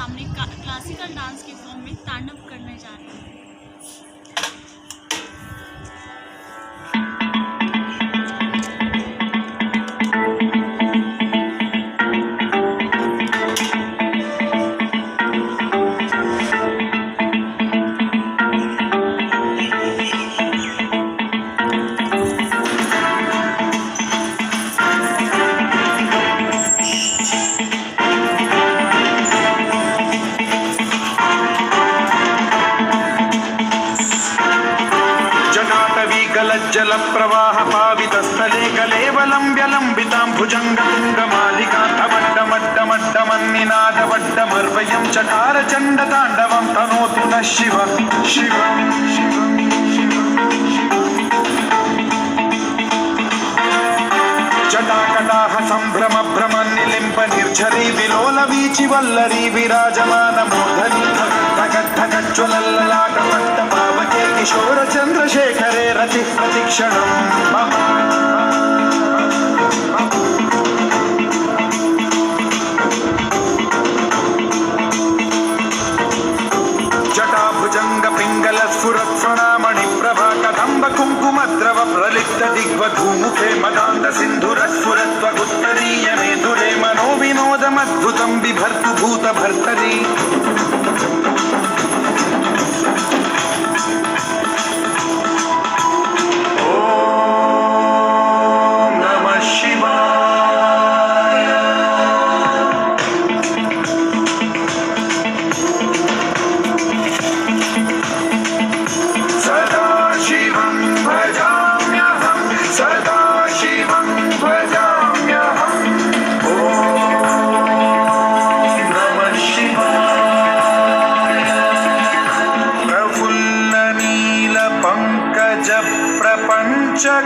सामने classical dance के form में तांडव करने जा रहे हैं। जल प्रवाह पावित स्थले कलेवलं व्यलंबितां भुजंगतुंगमालिका धमड्डमड्डमड्डमन्निनादवड्डमर्वयं चकार चण्डताण्डवं तनोतु नः शिव शिव जटाकटाह संभ्रम भ्रम निलिम्ब निर्झरी विलोल वीचि वल्लरी विराजमान मूर्धनि धगद्धगज्ज्वलल्ललाट पट्टपावके किशोर चंद्रशेखरे रति प्रतिक्षणं मम जटाभुजंग पिंगल स्फुरत्स्वनामणि प्रभा कदम्ब कुंकुमद्रव प्रलिप्त दिग्वधूमुखे मदान्ध सिन्धुरस्फुरत्वगुत्तरीय मेधुरे मनो विनोदमद्भुतं बिभर्तु भूत भर्तरी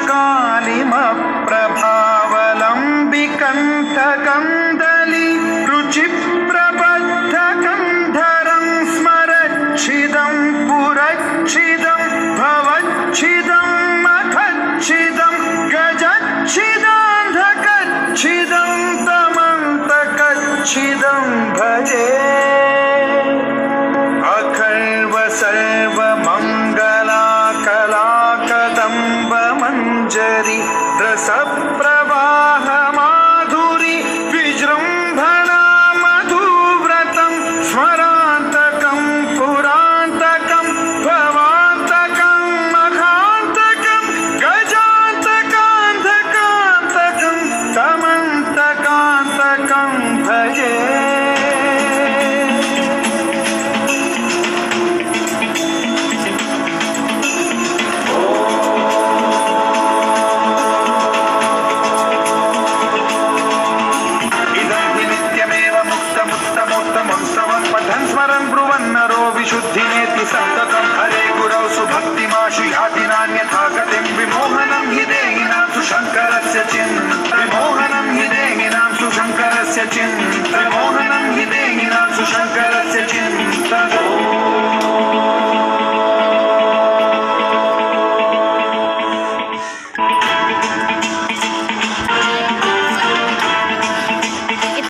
कालिम प्रभावलंबिकंठकंदली रुचि प्रबद्ध कंधरं स्मरच्छिदं पुरच्छिदं भवच्छिदं मखच्छिदं गजच्छिदान्धकच्छिदं तमन्तकच्छिदं भजे अखर्व सर्व मंगला कला कदम्ब मंजरी रस प्रवाह माधुरी विजृंभणा मधुव्रतं स्मरान्तकं पुरान्तकं भवान्तकं मखान्तकं गजान्तकान्धकान्तकं तमन्तकान्तकं भजे विशुद्धिनेति सन्ततं हरे गुरौ सुभक्तिमाशु याति नान्यथा गतिं विमोहनं हि देहिनाथु शङ्करस्य चिन्ता